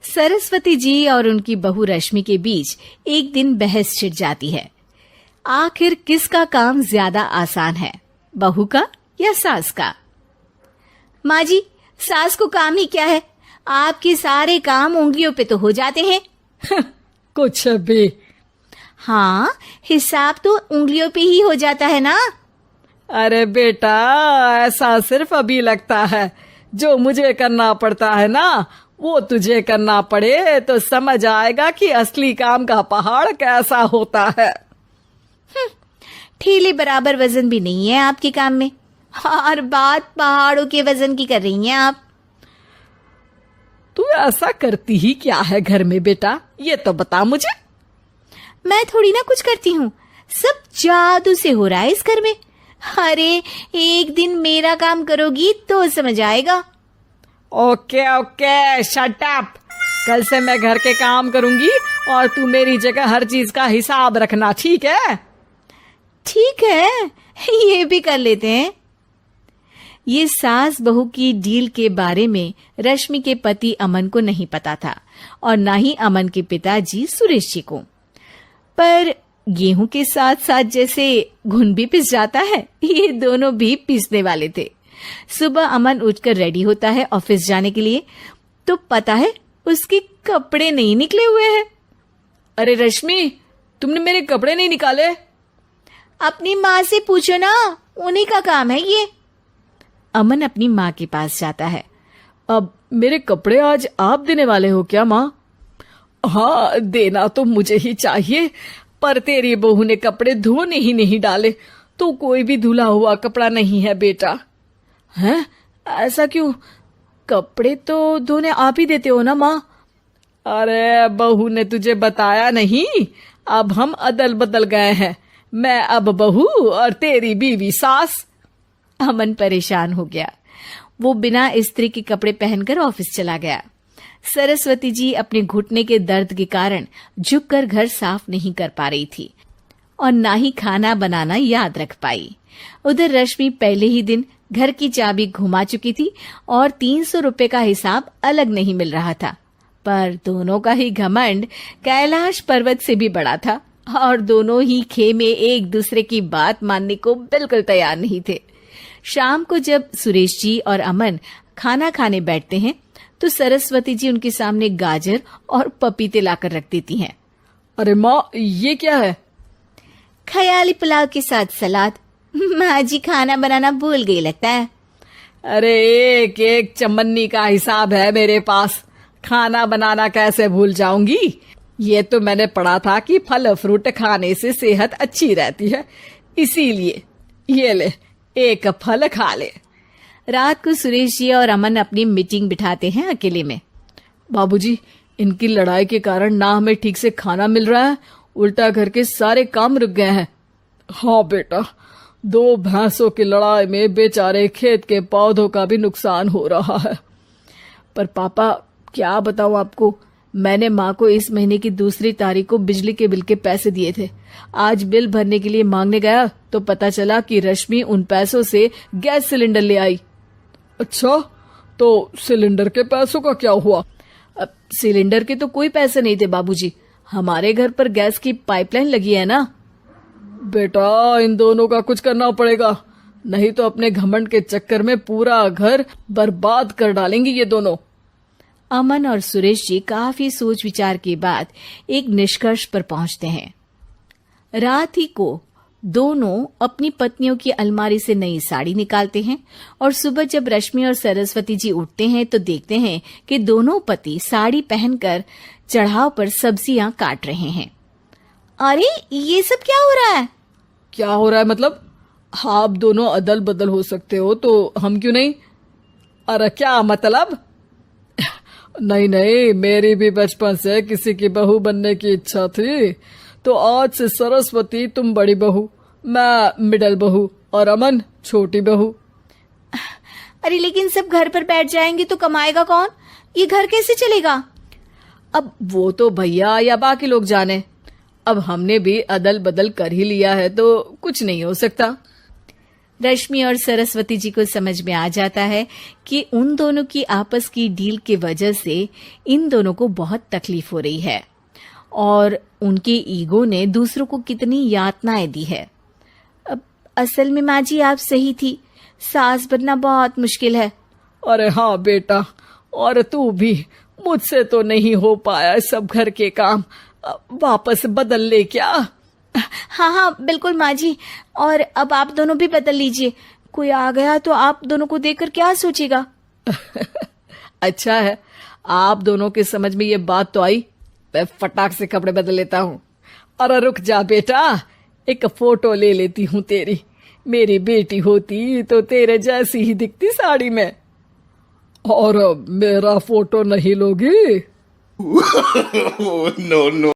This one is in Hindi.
सरस्वती जी और उनकी बहू रश्मि के बीच एक दिन बहस छिड़ जाती है। आखिर किसका काम ज्यादा आसान है, बहू का या सास का? माँ जी, सास को काम ही क्या है, आपके सारे काम उंगलियों पे तो हो जाते हैं। कुछ भी। हाँ, हिसाब तो उंगलियों पे ही हो जाता है ना। अरे बेटा, ऐसा सिर्फ अभी लगता है। जो मुझे करना पड़ता है ना, वो तुझे करना पड़े तो समझ आएगा कि असली काम का पहाड़ कैसा होता है। ठेले बराबर वजन भी नहीं है आपके काम में, और बात पहाड़ों के वजन की कर रही हैं आप। तू ऐसा करती ही क्या है घर में बेटा, ये तो बता मुझे। मैं थोड़ी ना कुछ करती हूँ, सब जादू से हो रहा है इस घर में। अरे एक दिन मेरा काम करोगी तो समझ आएगा। Okay okay, shut up. कल से मैं घर के काम करूंगी और तू मेरी जगह हर चीज का हिसाब रखना, ठीक है? ठीक है, ये भी कर लेते हैं। ये सास बहू की डील के बारे में रश्मि के पति अमन को नहीं पता था और ना ही अमन के पिताजी सुरेश जी को। पर गेहूं के साथ साथ जैसे घुन भी पिस जाता है, ये दोनों भी पीसने वाले थे। सुबह अमन उठकर रेडी होता है ऑफिस जाने के लिए, तो पता है उसके कपड़े नहीं निकले हुए हैं। अरे रश्मि, तुमने मेरे कपड़े नहीं निकाले? अपनी माँ से पूछो ना, उन्हीं का काम है ये। अमन अपनी माँ के पास जाता है। अब मेरे कपड़े आज आप देने वाले हो क्या माँ? हाँ, देना तो मुझे ही चाहिए, पर तेरी बहू ने कपड़े धोने ही नहीं डाले, तो कोई भी धुला हुआ कपड़ा नहीं है बेटा। हैं? ऐसा क्यों? कपड़े तो धोने आप ही देते हो ना माँ? अरे बहू ने तुझे बताया नहीं, अब हम अदल बदल गए हैं। मैं अब बहू और तेरी बीवी सास। अमन परेशान हो गया। वो बिना इस्त्री के कपड़े पहनकर ऑफिस चला गया। सरस्वती जी अपने घुटने के दर्द के कारण झुककर घर साफ नहीं कर पा रही थी और ना ही खाना बनाना याद रख पाई। उधर रश्मि पहले ही दिन घर की चाबी घुमा चुकी थी और 300 रुपए का हिसाब अलग नहीं मिल रहा था। पर दोनों का ही घमंड कैलाश पर्वत से भी बड़ा था और दोनों ही खेमे एक दूसरे की बात मानने को बिल्कुल तैयार नहीं थे। शाम को जब सुरेश जी और अमन खाना खाने बैठते हैं तो सरस्वती जी उनके सामने गाजर और पपीते लाकर रख देती हैं। अरे माँ, ये क्या है? ख्याली पुलाव के साथ सलाद। माँ जी खाना बनाना भूल गई लगता है। अरे एक एक चमन्नी का हिसाब है मेरे पास, खाना बनाना कैसे भूल जाऊंगी? ये तो मैंने पढ़ा था कि फल फ्रूट खाने से सेहत अच्छी रहती है, इसीलिए ये ले, एक फल खा ले। रात को सुरेश जी और अमन अपनी मीटिंग बिठाते हैं अकेले में। बाबूजी, इनकी लड़ाई के कारण ना हमें ठीक से खाना मिल रहा है, उल्टा घर के सारे काम रुक गए हैं। हाँ बेटा, 2 भैंसों की लड़ाई में बेचारे खेत के पौधों का भी नुकसान हो रहा है। पर पापा, क्या बताऊं आपको, मैंने माँ को इस महीने की 2 तारीख को बिजली के बिल के पैसे दिए थे। आज बिल भरने के लिए मांगने गया तो पता चला कि रश्मि उन पैसों से गैस सिलेंडर ले आई। अच्छा, तो सिलेंडर के पैसों का क्या हुआ? अब सिलेंडर के तो कोई पैसे नहीं थे बाबूजी, हमारे घर पर गैस की पाइपलाइन लगी है ना। बेटा, इन दोनों का कुछ करना पड़ेगा, नहीं तो अपने घमंड के चक्कर में पूरा घर बर्बाद कर डालेंगी ये दोनों। अमन और सुरेश जी काफी सोच विचार के बाद एक निष्कर्ष पर पहुंचते हैं। रात ही को दोनों अपनी पत्नियों की अलमारी से नई साड़ी निकालते हैं और सुबह जब रश्मि और सरस्वती जी उठते हैं तो देखते हैं कि दोनों पति साड़ी पहनकर चढ़ाव पर सब्जियां काट रहे हैं। अरे ये सब क्या हो रहा है? क्या हो रहा है मतलब? आप दोनों अदल बदल हो सकते हो तो हम क्यों नहीं? अरे क्या मतलब? नहीं नहीं, मेरी भी बचपन से किसी की बहू बनने की इच्छा थी, तो आज से सरस्वती तुम बड़ी बहू, मैं मिडल बहू और अमन छोटी बहू। अरे लेकिन सब घर पर बैठ जाएंगे तो कमाएगा कौन? ये घर कैसे चलेगा? अब वो तो भैया या बाकी लोग जाने, अब हमने भी अदल बदल कर ही लिया है तो कुछ नहीं हो सकता। रश्मि और सरस्वती जी को समझ में आ जाता है कि उन दोनों की आपस की डील की वजह से इन दोनों को बहुत तकलीफ हो रही है और उनके ईगो ने दूसरों को कितनी यातनाएं दी है। अब असल में माँ जी आप सही थी, सास बनना बहुत मुश्किल है। अरे हाँ बेटा, और तू भी, मुझसे तो नहीं हो पाया सब घर के काम, वापस बदल ले क्या? हाँ हाँ बिल्कुल माँ जी, और अब आप दोनों भी बदल लीजिए। कोई आ गया तो आप दोनों को देखकर क्या सोचेगा? अच्छा है, आप दोनों के समझ में ये बात तो आई। मैं फटाक से कपड़े बदल लेता हूँ। अरे रुक जा बेटा, एक फोटो ले लेती हूँ तेरी। मेरी बेटी होती तो तेरे जैसी ही दिखती साड़ी में। और मेरा फोटो नहीं लोगी? No, no.